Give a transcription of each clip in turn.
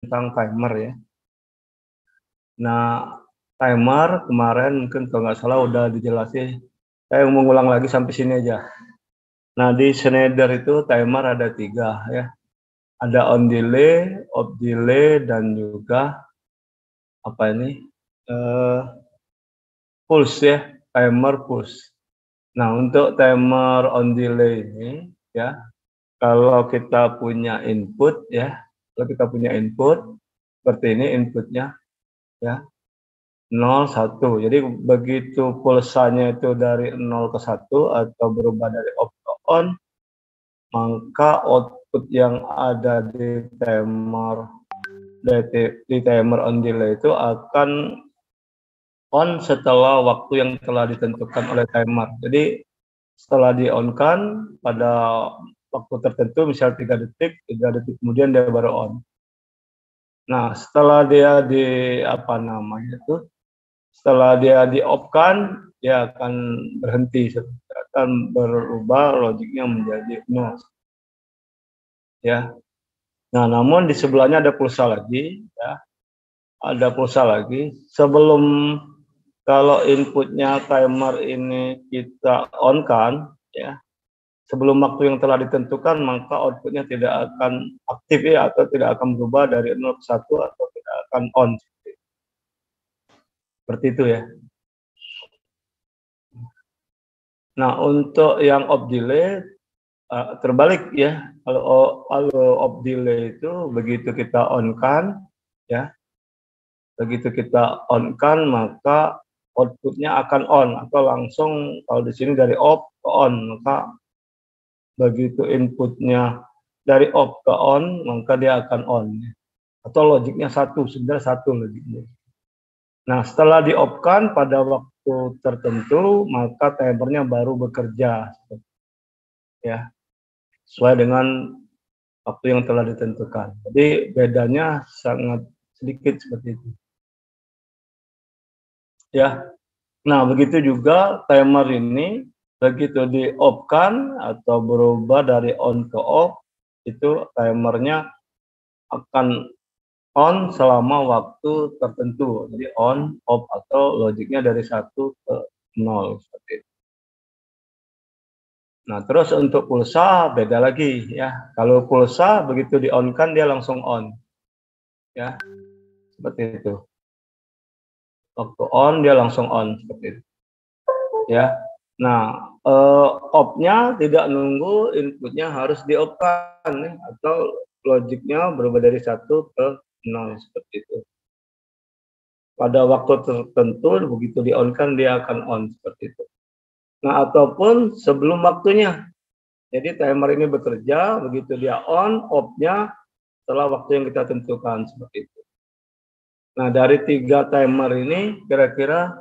tentang timer ya. Nah, timer kemarin mungkin kalau nggak salah udah dijelasin. Saya mau ngulang lagi sampai sini aja. Nah, di Schneider itu timer ada 3 ya. Ada on delay, off delay, dan juga apa ini? Pulse ya, timer pulse. Nah, untuk timer on delay ini ya, kalau kita punya input ya, kalau kita punya input seperti ini inputnya ya, 0, 1. Jadi begitu pulsanya itu dari 0 ke 1 atau berubah dari off ke on, maka output yang ada di timer on delay itu akan on setelah waktu yang telah ditentukan oleh timer. Jadi setelah di-on-kan pada waktu tertentu, misal 3 detik kemudian dia baru on. Nah, setelah dia setelah dia di-off-kan, dia akan berhenti, akan berubah logiknya menjadi 0. Ya. Nah, namun di sebelahnya ada pulsa lagi, ya. Ada pulsa lagi. Sebelum kalau inputnya timer ini kita on-kan, ya. Sebelum waktu yang telah ditentukan, maka outputnya tidak akan aktif ya, atau tidak akan berubah dari 0 ke 1 atau tidak akan on. Seperti itu ya. Nah, untuk yang off delay terbalik ya. Kalau off delay itu begitu kita on-kan ya. Begitu kita on-kan maka outputnya akan on atau langsung kalau di sini dari off ke on, maka begitu inputnya dari off ke on maka dia akan on atau logiknya sebenarnya satu logiknya. Nah, setelah di off-kan pada waktu tertentu maka timernya baru bekerja ya, sesuai dengan waktu yang telah ditentukan. Jadi bedanya sangat sedikit seperti itu. Ya. Nah, begitu juga timer ini begitu di off-kan atau berubah dari on ke off, itu timernya akan on selama waktu tertentu. Jadi on, off atau logiknya dari 1 ke 0 seperti itu. Nah, terus untuk pulsa beda lagi ya. Kalau pulsa begitu di on-kan dia langsung on. Ya. Seperti itu. Waktu on dia langsung on seperti itu. Ya. Nah, off-nya tidak nunggu inputnya harus di off-kan ya, atau logiknya berubah dari 1 ke 0 seperti itu. Pada waktu tertentu begitu di on-kan dia akan on seperti itu. Nah, ataupun sebelum waktunya. Jadi timer ini bekerja begitu dia on, off-nya setelah waktu yang kita tentukan seperti itu. Nah, dari 3 timer ini kira-kira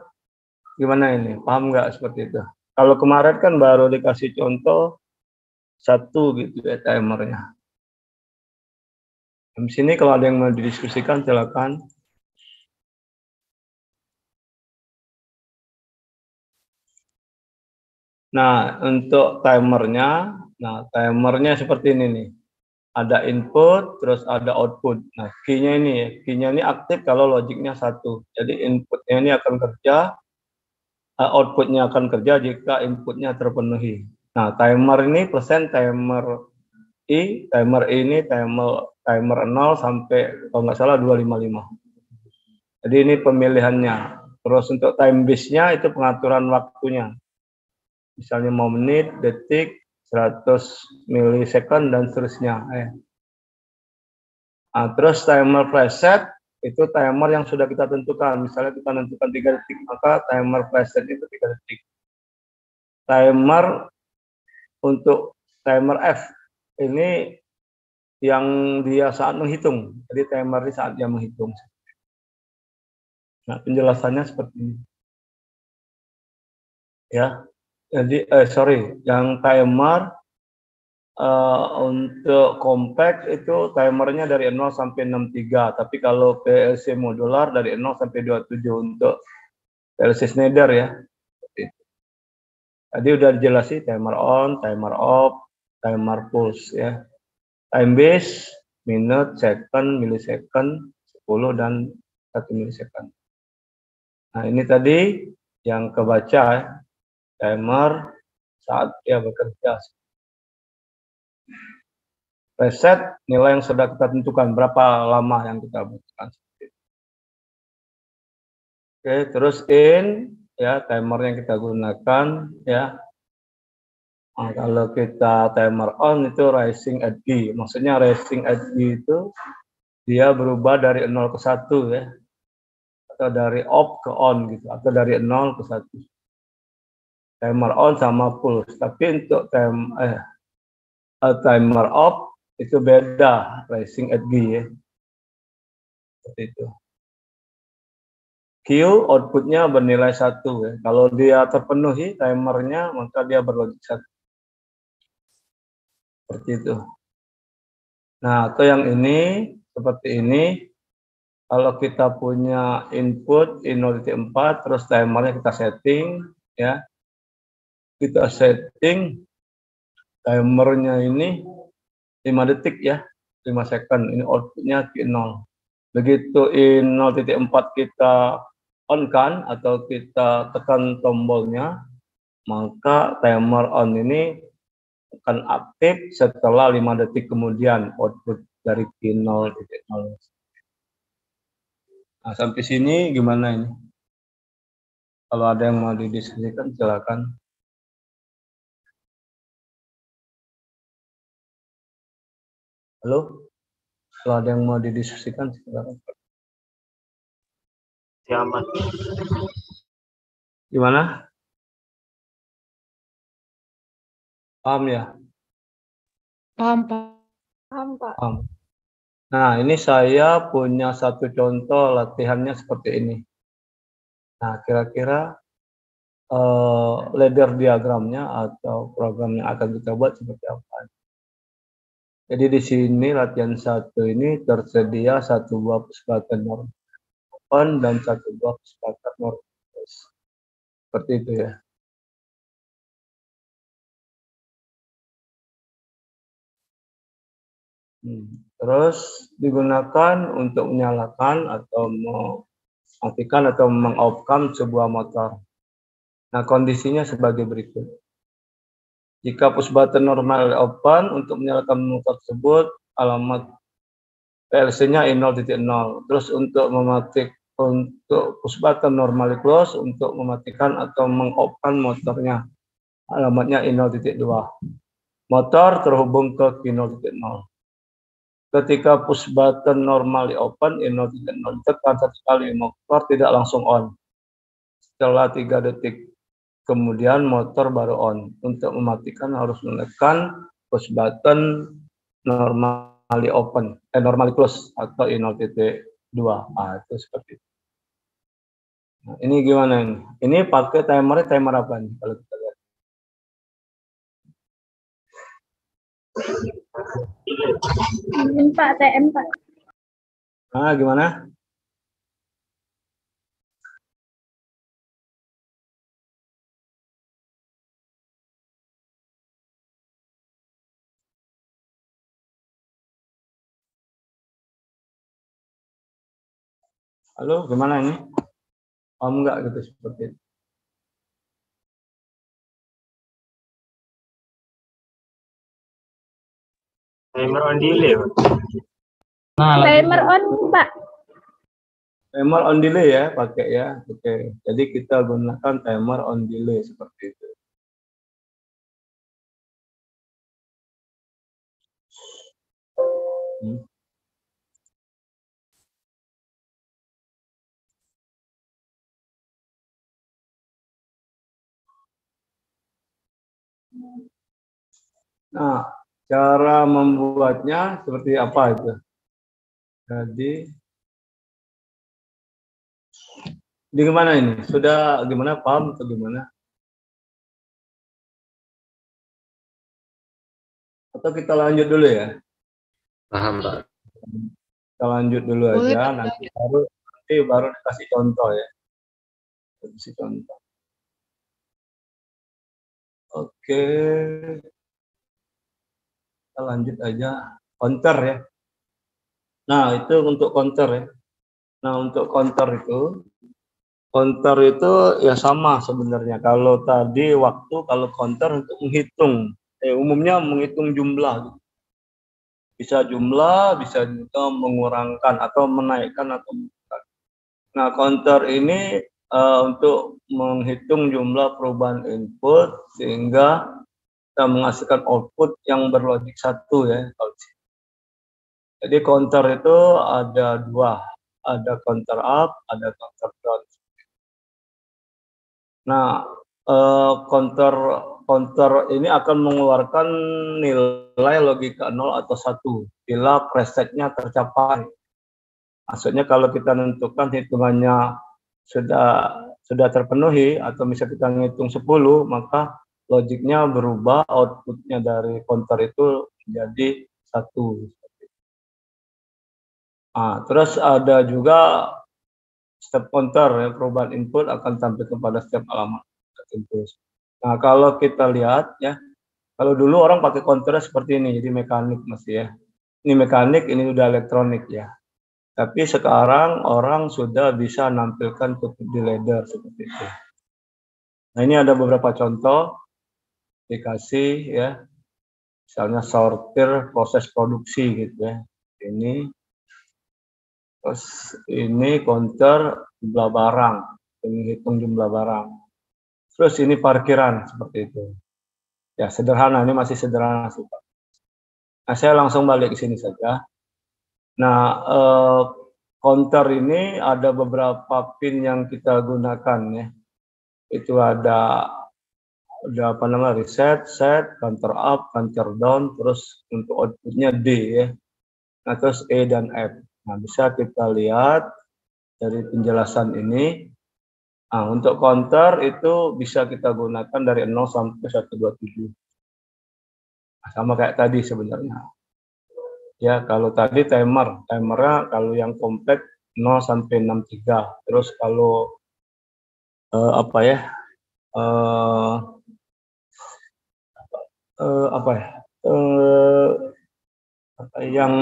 gimana ini? Paham nggak seperti itu? Kalau kemarin kan baru dikasih contoh 1 gitu ya timernya. Di sini kalau ada yang mau didiskusikan silakan. Nah, untuk timernya seperti ini nih. Ada input, terus ada output. Nah, key-nya ini aktif kalau logiknya 1. Jadi inputnya ini akan kerja, outputnya akan kerja jika inputnya terpenuhi. Nah, timer ini persen timer ini timer 0 sampai kalau nggak salah 255. Jadi ini pemilihannya. Terus untuk time base-nya itu pengaturan waktunya. Misalnya mau menit, detik, 100 milisecond dan seterusnya. Nah, terus timer preset itu timer yang sudah kita tentukan. Misalnya kita tentukan 3 detik, maka timer preset itu 3 detik. Timer untuk timer F ini yang dia saat menghitung. Jadi timer ini saat dia menghitung. Nah, penjelasannya seperti ini. Ya. Jadi yang timer untuk compact itu timernya dari 0 sampai 63, tapi kalau PLC modular dari 0 sampai 27 untuk PLC Schneider ya. Tadi udah dijelasin timer on, timer off, timer pulse ya. Time base menit, second, millisecond, 10 dan 1 millisecond. Nah, ini tadi yang kebaca timer saat dia bekerja. Reset nilai yang sudah kita tentukan, berapa lama yang kita butuhkan. Oke, terus in ya timer yang kita gunakan ya. Nah, kalau kita timer on itu rising at B. Maksudnya rising at B itu dia berubah dari 0 ke 1 ya. Atau dari off ke on gitu, atau dari 0 ke 1. Timer on sama pulse, tapi untuk timer off itu beda, rising at B ya. Seperti itu. Q outputnya bernilai 1 ya. Kalau dia terpenuhi timernya maka dia berlogik 1. Seperti itu. Nah, atau yang ini seperti ini. Kalau kita punya input I0.4 terus timernya kita setting ya. Kita setting timernya ini 5 detik ya. 5 second. Ini outputnya Q0. Begitu I0.4 kita on kan atau kita tekan tombolnya, maka timer on ini akan aktif setelah 5 detik kemudian output dari Q0.0. Nah, sampai sini gimana ini? Kalau ada yang mau didiskusikan silakan. Halo? Kalau ada yang mau didiskusikan silakan. Siamat. Gimana? Paham ya? Paham, Pak. Paham, Pak. Paham. Nah, ini saya punya satu contoh latihannya seperti ini. Nah, kira-kira ladder diagramnya atau program yang akan kita buat seperti apa? Jadi di sini latihan 1 ini tersedia 1 buah puspatan normal open dan 1 buah puspatan normal close. Seperti itu ya. Terus digunakan untuk menyalakan atau mematikan atau mengoff-kan sebuah motor. Nah, kondisinya sebagai berikut. Jika push button normal open, untuk menyalakan motor tersebut, alamat PLC-nya I0.0. Terus untuk push button normal close, untuk mematikan atau mengoff-kan motornya, alamatnya I0.2. Motor terhubung ke I0.0. Ketika push button normally open, I0.0 tekan 1 kali, motor tidak langsung on. Setelah 3 detik kemudian motor baru on. Untuk mematikan harus menekan push button normally open, normally close atau I0.2. Nah, itu seperti itu. Nah, ini gimana ini? Ini pakai timer apa nih kalau kita lihat? Pak, TM, Pak. Nah, gimana? Halo, gimana ini? Paham nggak gitu seperti itu? Timer on delay, Pak. Nah, timer on, Pak. Timer on delay ya, pakai ya. Oke. Jadi kita gunakan timer on delay seperti itu. Nah, cara membuatnya seperti apa itu? Jadi gimana ini? Sudah gimana, paham atau gimana? Atau kita lanjut dulu ya? Paham, Pak. Kita lanjut dulu Boleh, aja, Pak. nanti baru dikasih contoh ya. Kasih contoh. Oke. Kita lanjut aja. Counter ya. Nah, itu untuk counter ya. Nah, untuk counter itu ya sama sebenarnya. Kalau tadi waktu, kalau counter untuk menghitung, umumnya menghitung jumlah. Bisa jumlah, bisa juga mengurangkan atau menaikkan atau menurunkan. Nah, counter ini untuk menghitung jumlah perubahan input sehingga kita menghasilkan output yang berlogik satu ya. Jadi counter itu ada dua, ada counter up, ada counter down. Nah, counter ini akan mengeluarkan nilai logika 0 atau 1 bila presetnya tercapai. Maksudnya kalau kita menentukan hitungannya sudah terpenuhi atau misalnya kita ngitung 10, maka logiknya berubah, outputnya dari counter itu menjadi 1. Nah, terus ada juga step counter ya, perubahan input akan tampil kepada setiap alamat tertentu. Nah, kalau kita lihat ya, kalau dulu orang pakai counternya seperti ini, jadi mekanik masih ya. Ini mekanik, ini udah elektronik ya. Tapi sekarang orang sudah bisa nampilkan tutup di ladder seperti itu. Nah, ini ada beberapa contoh aplikasi ya. Misalnya sortir proses produksi gitu ya. Ini terus ini counter jumlah barang, menghitung jumlah barang. Terus ini parkiran seperti itu. Ya, sederhana, ini masih sederhana sih, Pak. Nah, saya langsung balik ke sini saja. Nah, counter ini ada beberapa pin yang kita gunakan ya. Itu ada apa namanya, reset, set, counter up, counter down, terus untuk outputnya D ya. Nah, terus E dan F. Nah, bisa kita lihat dari penjelasan ini. Nah, untuk counter itu bisa kita gunakan dari 0 sampai 127. Nah, sama kayak tadi sebenarnya. Ya, kalau tadi timernya kalau yang komplek 0 sampai 63. Terus kalau apa ya? Apa ya? Yang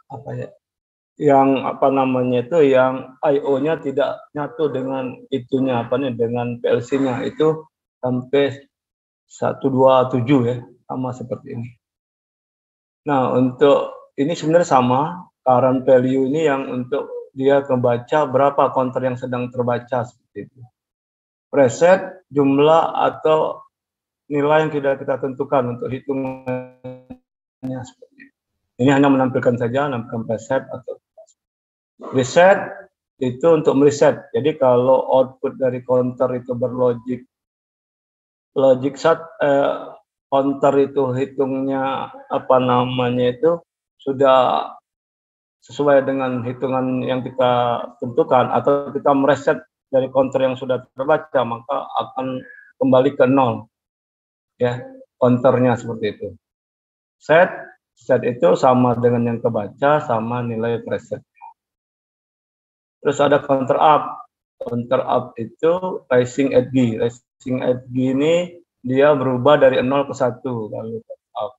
apa ya? Yang apa namanya itu yang IO-nya tidak nyatu dengan itunya apa nih dengan PLC-nya itu sampai 127 ya, sama seperti ini. Nah, untuk ini sebenarnya sama, current value ini yang untuk dia kebaca berapa counter yang sedang terbaca seperti itu. Preset jumlah atau nilai yang tidak kita tentukan untuk hitungannya seperti itu. Ini hanya menampilkan saja, menampilkan preset atau reset itu untuk mereset. Jadi kalau output dari counter itu berlogik counter itu hitungnya apa namanya itu sudah sesuai dengan hitungan yang kita tentukan atau kita mereset dari counter yang sudah terbaca, maka akan kembali ke 0 ya, counternya seperti itu. Set itu sama dengan yang kebaca sama nilai preset. Terus ada counter up. Counter up itu rising edge. Rising edge ini dia berubah dari 0 ke 1 kalau up.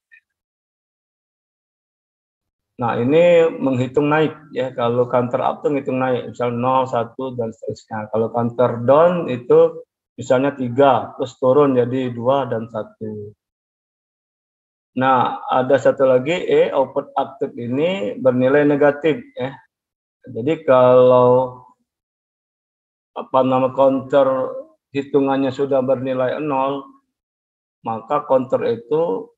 Nah, ini menghitung naik ya. Kalau counter up itu menghitung naik, misal 0, 1 dan seterusnya. Kalau counter down itu misalnya 3, terus turun jadi 2 dan 1. Nah, ada satu lagi output active ini bernilai negatif ya. Jadi kalau apa nama counter hitungannya sudah bernilai 0, maka counter itu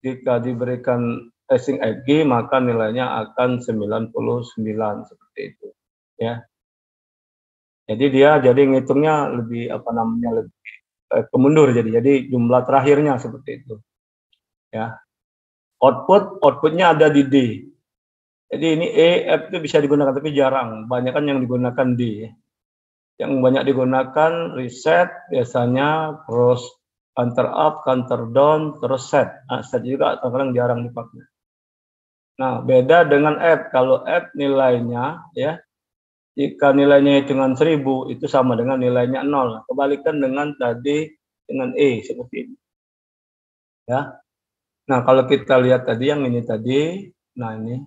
jika diberikan rising edge maka nilainya akan 99 seperti itu ya. Jadi dia ngitungnya lebih apa namanya lebih kemundur jadi jumlah terakhirnya seperti itu ya. Outputnya ada di D. Jadi ini E, F itu bisa digunakan tapi jarang, banyak kan yang digunakan D. Yang banyak digunakan reset biasanya, terus counter up, counter down, terus set. Nah, set juga kadang jarang dipakai. Nah, beda dengan F. Kalau F nilainya ya, jika nilainya hitungan 1000 itu sama dengan nilainya 0. Kebalikan dengan tadi dengan E seperti ini. Ya. Nah, kalau kita lihat tadi yang ini tadi, nah ini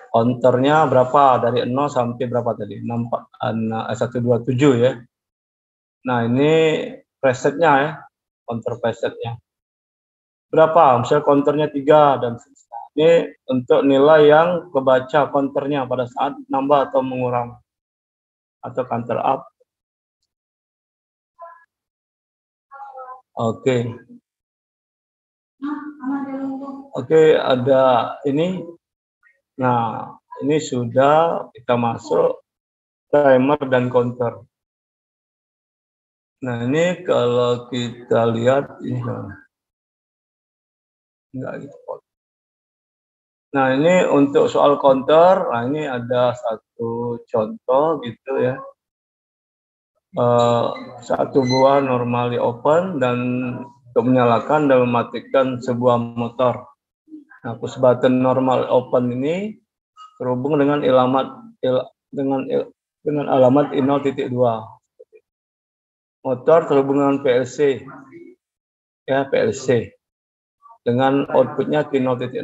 counternya berapa dari 0 sampai berapa tadi? 127 ya. Nah, ini presetnya ya, counter presetnya. Berapa? Misalnya counternya 3 dan ini untuk nilai yang kebaca counternya pada saat nambah atau mengurang atau counter up. Oke. Oke, ada ini. Nah, ini sudah kita masuk timer dan counter. Nah, ini kalau kita lihat ini enggak gitu. Nah, ini untuk soal counter, nah ini ada satu contoh gitu ya. Satu buah normally open dan untuk menyalakan dan mematikan sebuah motor. Nah, push button normal open ini terhubung dengan alamat I0.2. Motor terhubung dengan PLC, ya PLC, dengan outputnya T0.0.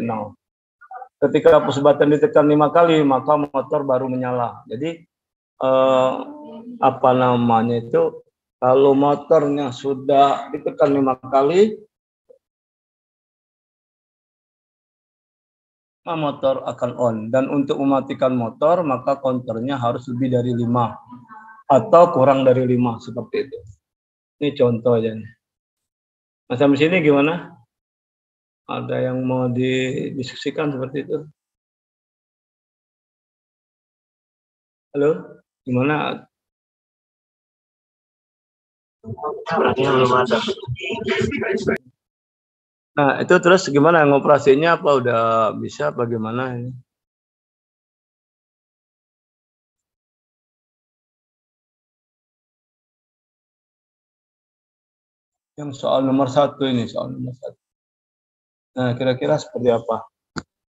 Ketika push button ditekan 5 kali, maka motor baru menyala. Jadi apa namanya itu, kalau motornya sudah ditekan 5 kali, maka motor akan on. Dan untuk mematikan motor, maka counternya harus lebih dari 5 atau kurang dari 5, seperti itu. Ini contoh aja nih. Nah, sampai sini gimana? Ada yang mau didiskusikan seperti itu? Halo, gimana? Sepertinya belum ada. Nah, itu terus gimana ngoperasinya, apa udah bisa bagaimana ini? Yang soal nomor 1 ini, soal nomor 1. Nah, kira-kira seperti apa?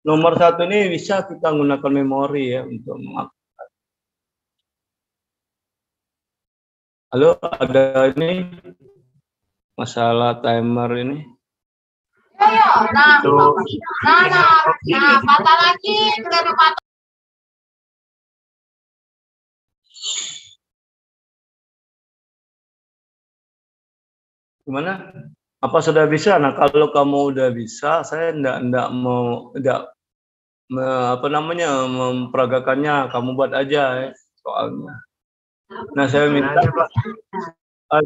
Nomor 1 ini bisa kita menggunakan memori ya untuk mengaktifkan. Halo, ada ini masalah timer ini. Patah lagi, patah. Gimana? Apa sudah bisa? Nah, kalau kamu udah bisa, saya enggak memperagakannya, kamu buat aja ya, soalnya. Nah, saya minta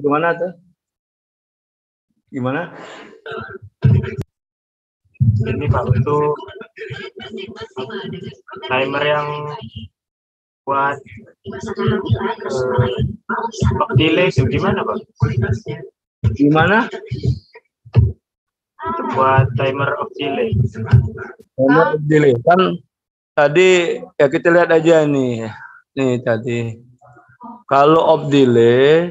gimana tuh? Gimana? Ini Pak, itu timer yang buat delay itu gimana Pak? Gimana? Itu buat timer of delay. Timer of delay kan tadi ya, kita lihat aja nih. Nih tadi. Kalau of delay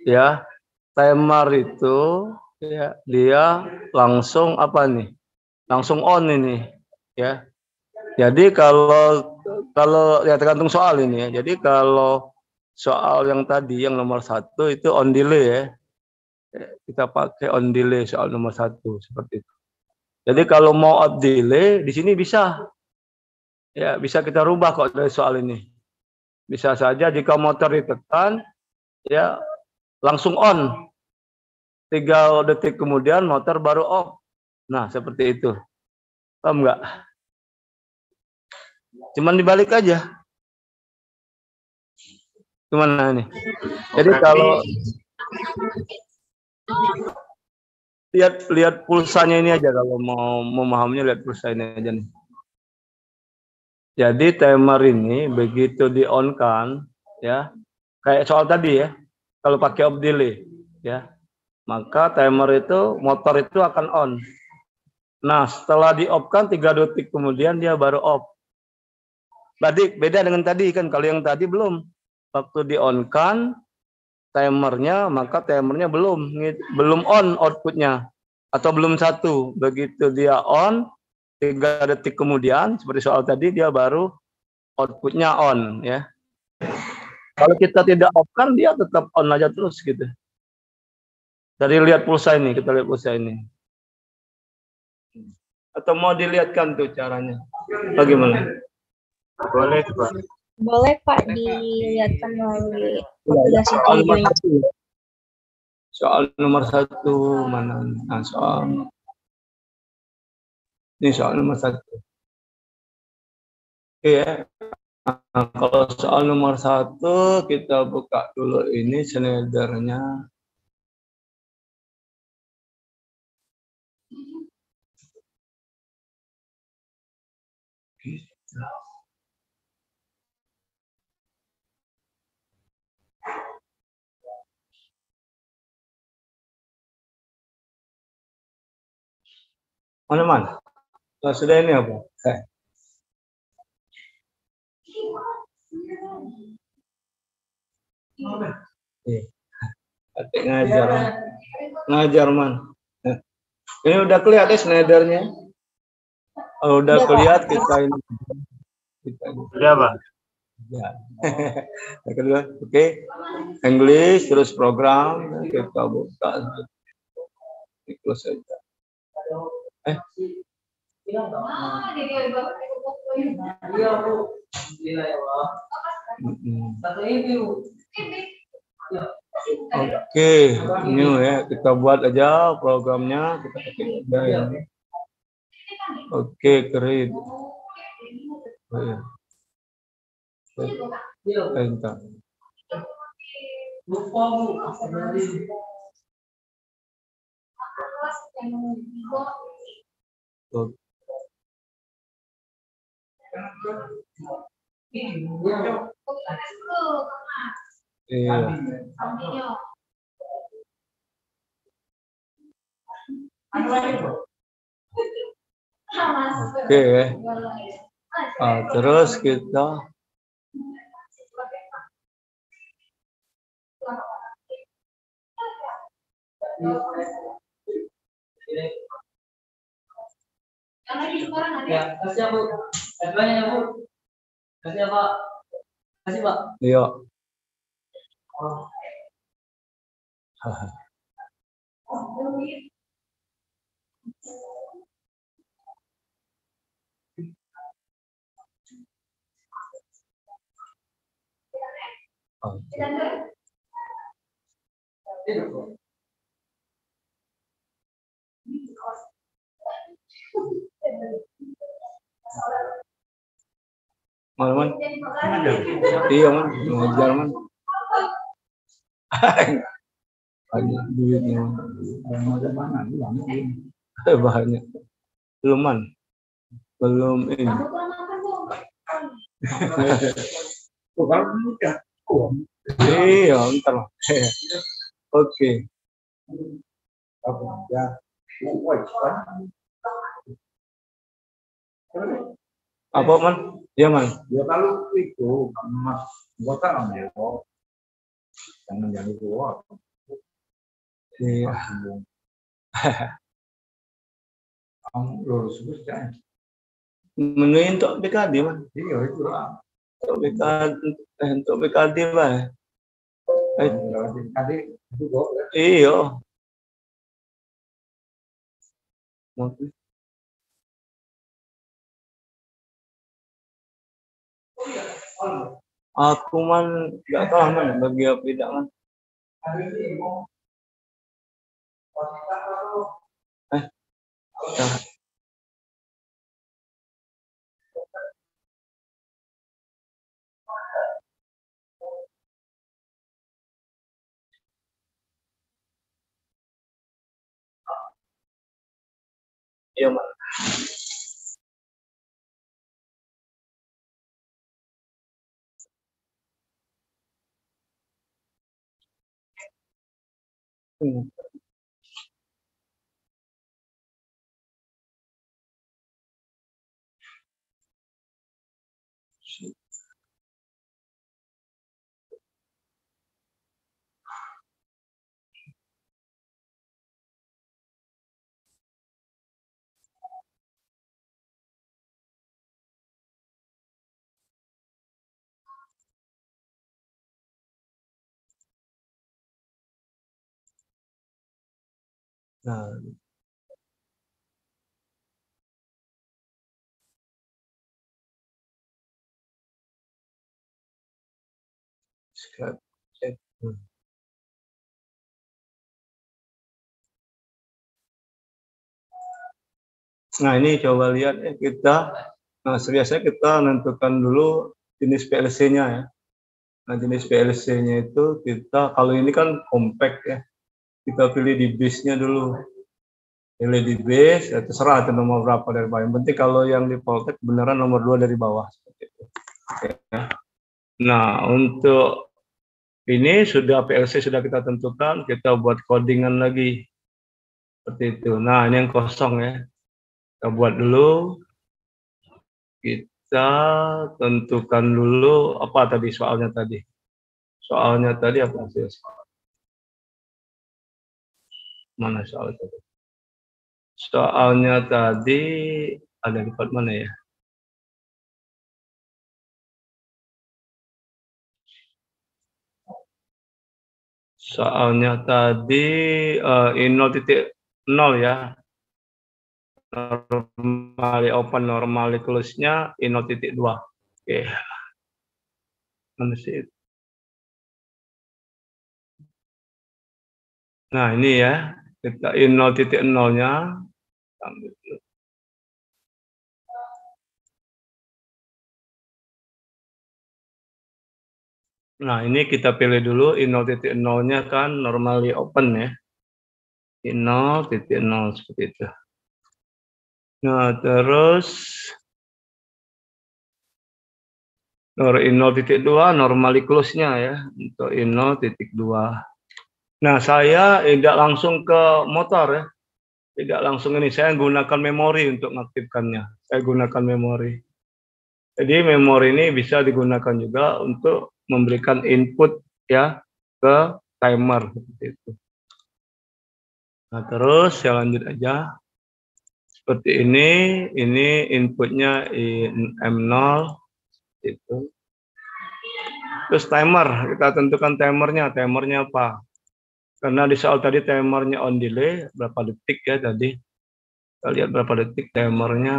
ya, timer itu ya dia langsung apa nih? Langsung on ini ya. Jadi kalau ya tergantung soal ini ya. Jadi kalau soal yang tadi yang nomor 1 itu on delay ya. Kita pakai on delay soal nomor 1 seperti itu. Jadi kalau mau off delay di sini bisa. Ya, bisa kita rubah kok dari soal ini. Bisa saja jika motor ditekan ya langsung on. 3 detik kemudian motor baru off. Nah, seperti itu. Paham enggak? Cuman dibalik aja. Gimana ini? Jadi kalau lihat pulsanya ini aja, kalau mau memahaminya lihat pulsa ini aja nih. Jadi timer ini begitu di on kan ya, kayak soal tadi ya, kalau pakai off delay ya, maka timer itu, motor itu akan on. Nah, setelah di off kan 3 detik kemudian dia baru off. Berarti beda dengan tadi kan, kalau yang tadi belum, waktu di on kan timernya, maka timernya belum on outputnya, atau belum 1. Begitu dia on 3 detik kemudian seperti soal tadi dia baru outputnya on ya. Kalau kita tidak off kan dia tetap on aja terus gitu. Dari lihat pulsa ini, kita lihat pulsa ini. Atau mau dilihatkan tuh caranya? Bagaimana? Boleh tuh, Pak. Boleh Pak dilihatkan melalui aplikasi Soal nomor Join. 1. Soal nomor 1 mana? Nah, soal ini soal nomor 1. Oke ya. Nah, kalau soal nomor 1 kita buka dulu ini slidernya. Mana? Oh, sudah ini apa? Adik ngajar man. Ini udah kelihatan slidernya. Oh, udah kelihatan kita ini. Udah, Pak. Ya. Yang kedua, oke. English terus program kita buka. Close saja. Oke, new ya, kita buat aja programnya, kita ketik aja ini. Oke, create. Oh, ya. Enter. Oke. Iya. Oke ya. Terus kita Ya, kasih Bu. Banyak ya Bu. Kasih Pak. Kasih Pak. iya. Man. Iya man, ngajar man. Banyak duitnya. Banyak. Belum man. Belum ini. Iya, ntar. Oke. Apa man? Iya man. Ya kalau itu mas gua kan ambil jangan jadi gua. Iya. Kamu lurus terus kan? Menu untuk BKD man. Iya itu lah. Untuk BKD lah. Tadi itu gua. Iya. Aku man nggak tahu man bagi apa tidak man. Nah. Iya man. Nah, Nah, ini coba lihat ya kita. Nah, biasanya kita menentukan dulu jenis PLC-nya ya. Nah, jenis PLC-nya itu kita, kalau ini kan compact ya, kita pilih di base-nya dulu. Pilih di base, ya terserah itu nomor berapa dari bawah. Yang penting kalau yang di Voltec beneran nomor 2 dari bawah. Seperti itu. Oke. Nah, untuk ini sudah PLC sudah kita tentukan, kita buat codingan lagi. Seperti itu. Nah, ini yang kosong ya. Kita buat dulu. Kita tentukan dulu apa tadi soalnya tadi. Soalnya tadi apa sih? Mana soal tadi? Soalnya tadi ada di part mana ya? Soalnya tadi in 0.0 ya. Normally open, normally close-nya in 0.2. Oke. Mana sih? Nah, ini ya. Kita in 0.0-nya. Nah, ini kita pilih dulu in 0.0-nya kan normally open ya. In 0.0 seperti itu. Nah, terus in 0.2 normally close-nya ya. Untuk in 0.2. Nah, saya tidak langsung ke motor ya. Tidak langsung ini, saya gunakan memori untuk mengaktifkannya. Saya gunakan memori. Jadi memori ini bisa digunakan juga untuk memberikan input ya ke timer seperti itu. Nah, terus saya lanjut aja. Seperti ini inputnya M0 itu. Terus timer, kita tentukan timernya apa? Karena di soal tadi timernya on delay berapa detik ya tadi. Kita lihat berapa detik timernya.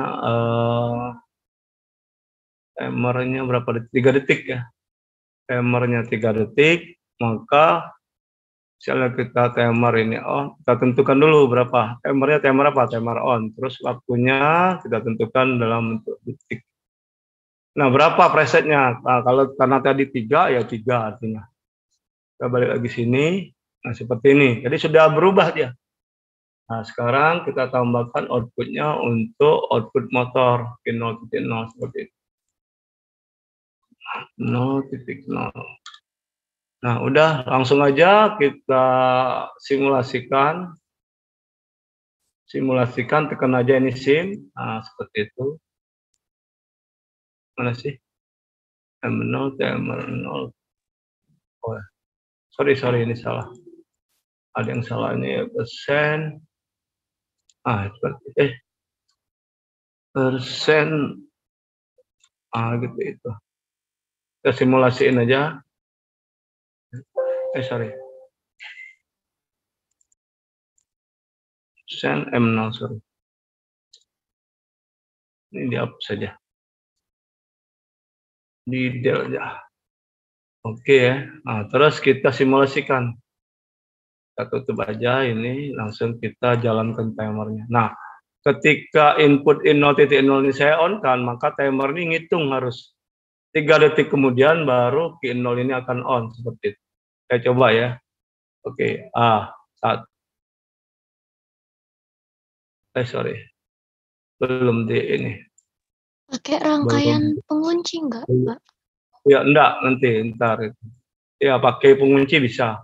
Timernya berapa detik? 3 detik ya. Timernya 3 detik, maka misalnya kita timer ini on, kita tentukan dulu berapa. Timer apa? Timer on. Terus waktunya kita tentukan dalam bentuk detik. Nah, berapa presetnya? Nah, kalau karena tadi 3 ya 3 artinya. Kita balik lagi sini. Nah, seperti ini. Jadi sudah berubah dia. Nah, sekarang kita tambahkan outputnya untuk output motor ke 0.0 seperti itu. 0.0. Nah, udah langsung aja kita simulasikan. Tekan aja ini SIM. Nah, seperti itu. Mana sih? M0, TM0. Oh, sorry, ini salah. Ada yang salah ini persen. Seperti persen. Gitu itu. Kita simulasiin aja. Sorry. Persen M0, sorry. Ini dihapus saja. Di del aja. Oke ya. Nah, terus kita simulasikan. Kita tutup aja ini, langsung kita jalankan timernya. Nah, ketika input in 0.0 ini saya on kan, maka timer ini ngitung harus 3 detik kemudian baru in 0 ini akan on seperti itu. Saya coba ya. Oke, sorry. Belum di ini. Pakai rangkaian pengunci enggak, Pak? Ya, enggak, nanti ntar. Ya, pakai pengunci bisa.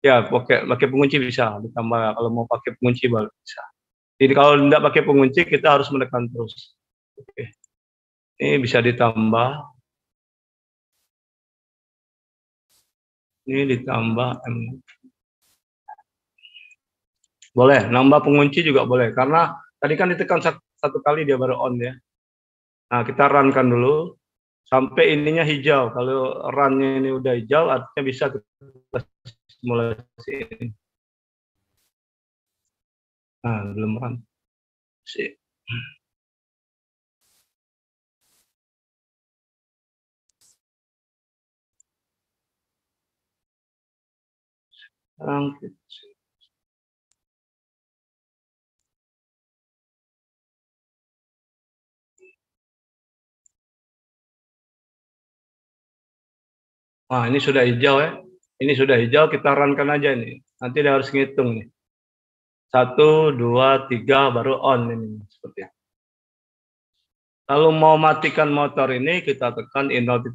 Ya, pakai pengunci bisa ditambah kalau mau pakai pengunci baru bisa. Jadi kalau tidak pakai pengunci kita harus menekan terus. Oke. Ini bisa ditambah. Ini ditambah boleh, nambah pengunci juga boleh karena tadi kan ditekan satu kali dia baru on ya. Nah, kita run-kan dulu sampai ininya hijau. Kalau run-nya ini udah hijau artinya bisa kita simulasiin. Nah, belum run. Rangkit. Nah, ini sudah hijau ya. Ini sudah hijau, kita runkan aja nih. Nanti dia harus ngitung nih. 1, 2, 3, baru on ini. Seperti itu. Kalau mau matikan motor ini, kita tekan I0.2.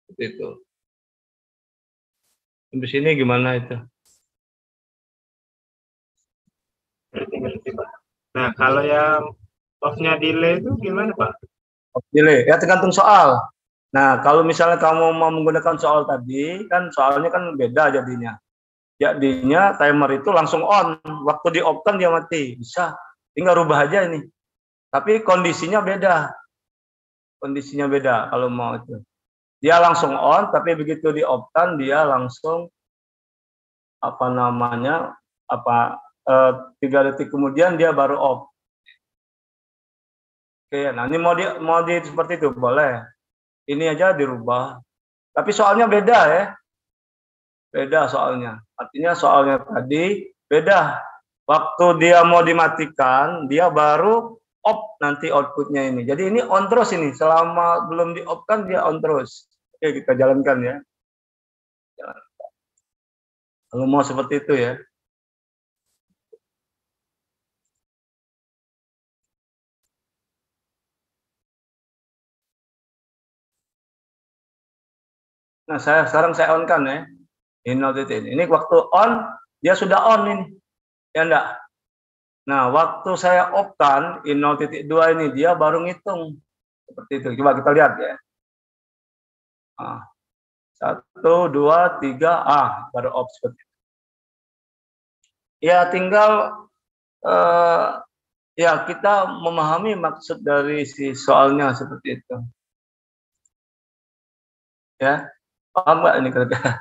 Seperti itu. Sampai sini gimana itu? Ngerti, Pak. Nah, kalau yang off-nya delay itu gimana, Pak? Delay, ya tergantung soal. Nah, kalau misalnya kamu mau menggunakan soal tadi, kan soalnya kan beda jadinya. Jadinya timer itu langsung on. Waktu di off kan dia mati. Bisa. Tinggal rubah aja ini. Tapi kondisinya beda. Kondisinya beda kalau mau itu. Dia langsung on, tapi begitu di off kan dia langsung apa namanya? 3 detik kemudian dia baru off. Oke, nah ini mau di seperti itu boleh. Ini aja dirubah. Tapi soalnya beda ya. Beda soalnya. Artinya soalnya tadi beda. Waktu dia mau dimatikan, dia baru off nanti outputnya ini. Jadi ini on terus ini. Selama belum di off kan dia on terus. Oke, kita jalankan ya. Kalau mau seperti itu ya. Nah, sekarang saya on kan ya. Ini waktu on, dia sudah on ini. Ya enggak? Nah, waktu saya off kan, I0.2 ini, dia baru ngitung. Seperti itu. Coba kita lihat ya. 1, 2, 3, baru off seperti itu. Ya, tinggal ya kita memahami maksud dari si soalnya seperti itu. Ya. Paham nggak ini kira-kira?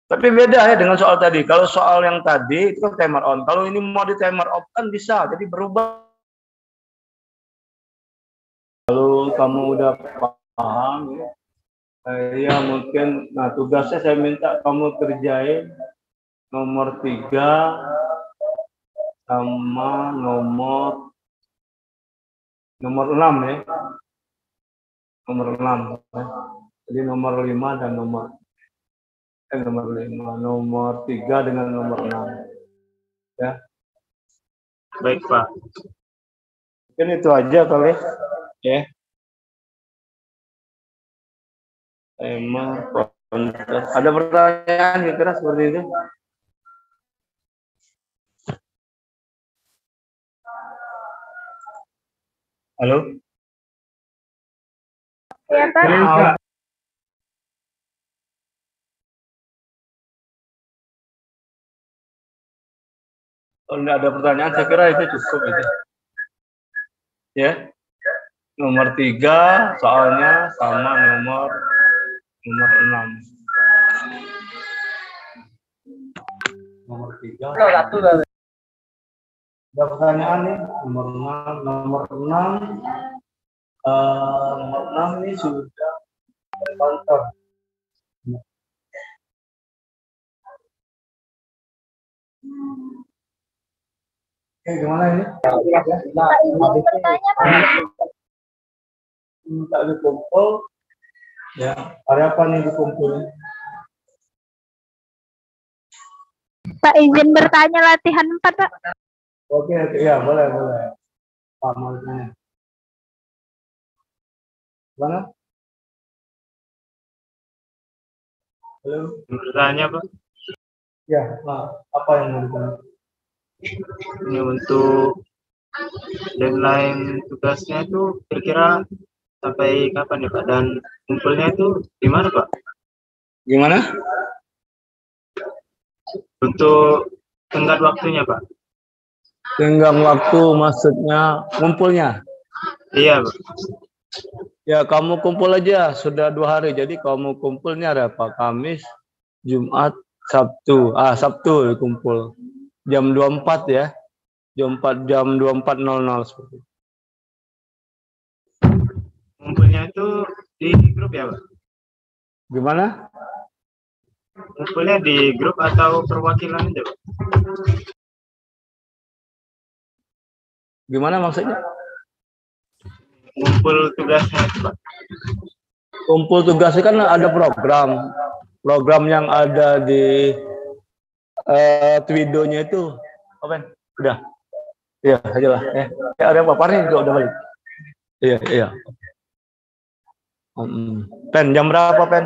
Tapi beda ya dengan soal tadi. Kalau soal yang tadi itu kan timer on. Kalau ini mau di timer off kan bisa. Jadi berubah. Kalau kamu udah paham ya mungkin. Nah, tugasnya saya minta kamu kerjain nomor 3 sama nomor 6 ya. Nomor 6 ya. Jadi nomor 5 dan nomor 3 dengan nomor 6. Ya. Baik, Pak. Mungkin itu aja kali ya. Tema konten. Ada pertanyaan kira-kira seperti itu? Halo? Ya, Pak. Kalau tidak ada pertanyaan, saya kira itu cukup itu. Ya. Nomor 3 soalnya sama nomor 6. Nomor 3. Ada pertanyaan nih, nomor 6. Nomor 6 ini sudah terpantau. Oke, gimana ini? Pak, izin bertanya, Pak. Minta dikumpul. Ya, ada apa nih dikumpulnya? Pak, izin bertanya latihan 4, Pak. Oke, ya boleh. Pak, mau tanya. Mana? Halo? Bertanya, Pak. Ya, Pak. Apa yang mau ditanya? Ini untuk deadline tugasnya itu kira-kira sampai kapan ya, Pak? Dan kumpulnya itu di mana, Pak? Gimana? Untuk tenggat waktunya, Pak. Tenggang waktu maksudnya ngumpulnya? Iya, Pak. Ya, kamu kumpul aja. Sudah 2 hari. Jadi kamu kumpulnya ada apa? Kamis, Jumat, Sabtu. Sabtu kumpul. Jam 24 ya. Jam 24.00 seperti itu. Kumpulnya itu di grup ya, Pak? Gimana? ngumpulnya di grup atau perwakilan itu? Gimana maksudnya? Ngumpul tugasnya itu, Pak. Kumpul tugasnya kan ada program yang ada di Twidonya itu. Open, udah. Iya, aja lah. Ada yang paparnya juga udah balik. Iya. Pen, jam berapa, Pen?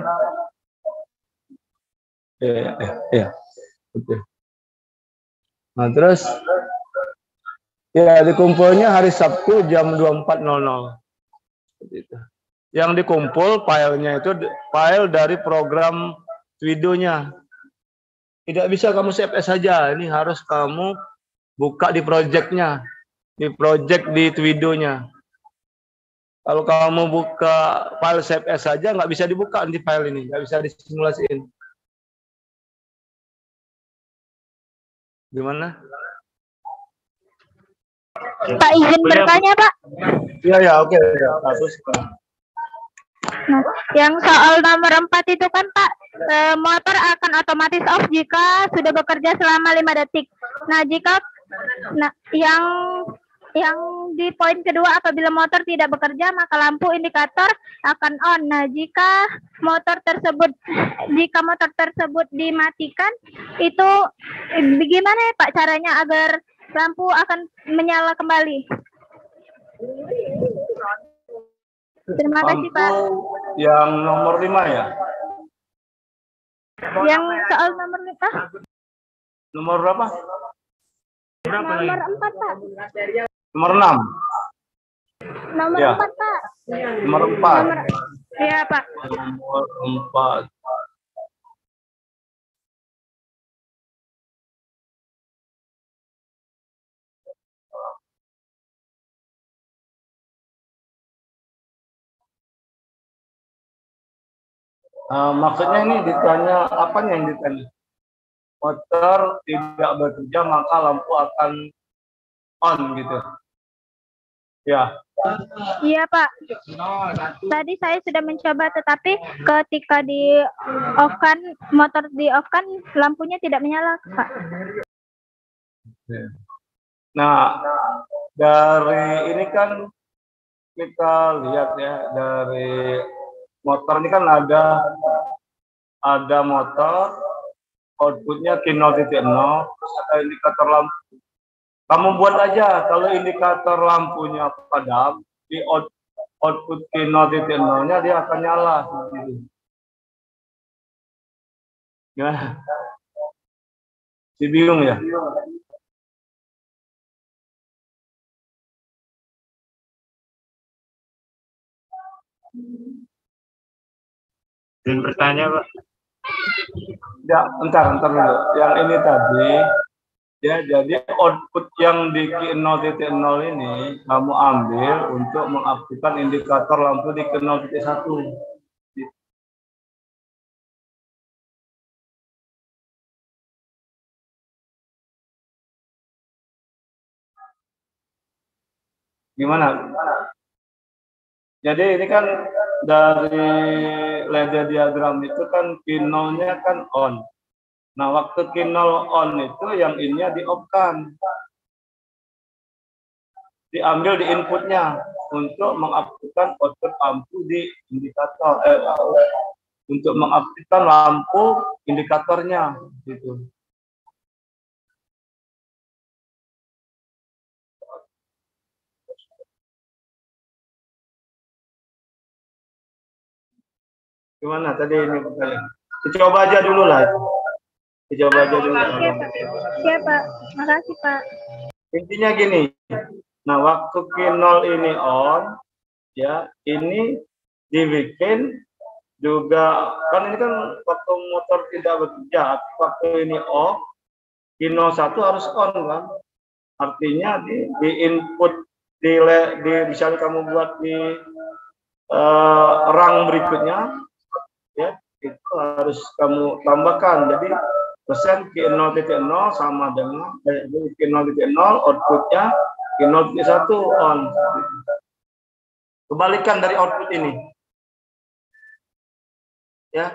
Iya. Oke. Nah, terus ya dikumpulnya hari Sabtu jam 24.00. Gitu. Yang dikumpul filenya itu file dari program Twidonya. Tidak bisa kamu save saja, ini harus kamu buka di projectnya, di project di Twidonya. Kalau kamu buka file save as saja nggak bisa dibuka di file ini, nggak bisa disimulasiin. Gimana? Pak izin bertanya Pak. Iya, oke. Nah, yang soal nomor 4 itu kan Pak, motor akan otomatis off jika sudah bekerja selama 5 detik. Nah, yang di poin kedua, apabila motor tidak bekerja maka lampu indikator akan on. Nah, jika motor tersebut dimatikan, itu bagaimana ya Pak caranya agar lampu akan menyala kembali? Terima kasih Pak. Yang nomor 5 ya? Yang soal nomor 5? Nomor berapa? Nomor 4 Pak. Nomor 6. Nomor Ya. 4 Pak. Nomor 4. Iya Pak. Nomor 4. Maksudnya ini ditanya apa yang ditanya? Motor tidak bekerja maka lampu akan on gitu. Ya. Iya Pak. Tadi saya sudah mencoba, tetapi ketika di motor di off kan lampunya tidak menyala Pak. Nah, dari ini kan kita lihat ya, dari motor ini kan ada motor outputnya Q0.0, terus ada indikator lampu. Kamu buat aja kalau indikator lampunya padam, di output Q0.0-nya dia akan nyala. Gitu. Ya. Si bingung ya? Dan bertanya Pak. Ya, bentar dulu. Yang ini tadi, ya jadi output yang di Q0.0 ini kamu ambil untuk mengaktifkan indikator lampu di Q0.1. Gimana? Jadi ini kan dari ledger diagram itu kan Q0-nya kan on. Nah, waktu Q0 on itu yang ininya di-off-kan. Diambil di inputnya untuk mengaktifkan output lampu di indikator. Untuk mengaktifkan lampu indikatornya. Gitu. Gimana tadi ini pertanyaan? Coba aja dulu lah. Coba aja dulu. Iya Pak. Makasih Pak. Intinya gini. Nah, waktu Q0 ini on, ya ini dibikin juga kan ini kan waktu motor tidak bekerja, waktu ini off, Q01 harus on kan. Artinya di input di misalnya kamu buat di rang berikutnya, ya itu harus kamu tambahkan. Jadi persen Q0.0 sama dengan Q0.0 outputnya Q0.1 on. Kebalikan dari output ini. Ya.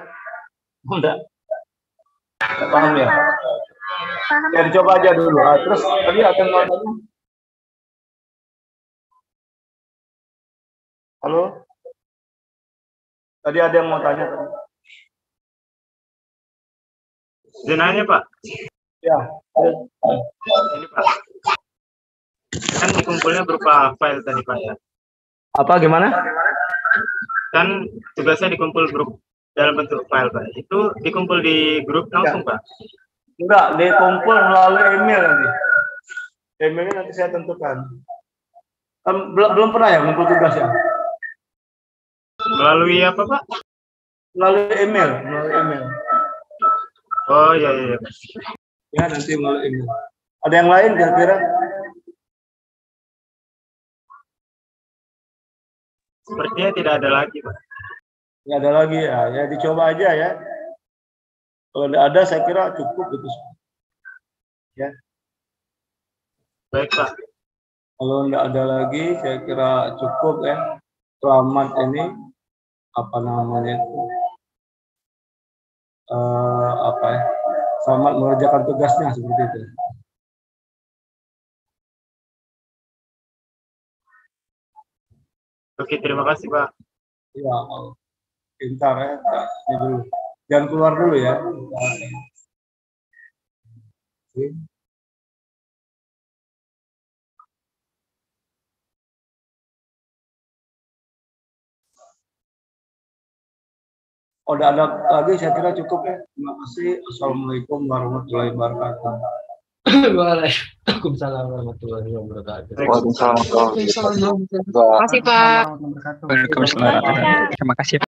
Enggak. Nggak paham ya? Paham. Ya dicoba aja dulu. Terus tadi akan mau tanya. Halo? Tadi ada yang mau tanya tadi. Zenanya Pak. Ya. Ini Pak. Kan dikumpulnya berupa file tadi Pak ya. Apa gimana? Kan tugasnya dikumpul grup dalam bentuk file Pak. Itu dikumpul di grup langsung Pak. Enggak, dikumpul melalui email nanti. Emailnya nanti saya tentukan. Belum pernah ya ngumpul tugas ya? Melalui apa Pak? Melalui email, melalui email. Oh iya iya. Ya nanti melalui email. Ada yang lain kira-kira? Sepertinya tidak ada lagi Pak. Nggak ada lagi ya. Ya dicoba aja ya. Kalau ada saya kira cukup itu. Ya. Baik Pak. Kalau nggak ada lagi saya kira cukup ya. Selamat ini apa namanya itu? Apa ya? Selamat mengerjakan tugasnya seperti itu. Oke, terima kasih Pak. Ya, pintar ya. Ini dulu. Jangan keluar dulu ya. Udah ada lagi saya kira cukup ya. Terima kasih. Assalamualaikum warahmatullahi wabarakatuh. Waalaikumsalam warahmatullahi wabarakatuh. Waalaikumsalam warahmatullahi wabarakatuh. Terima kasih Pak. Waalaikumsalam. Terima kasih.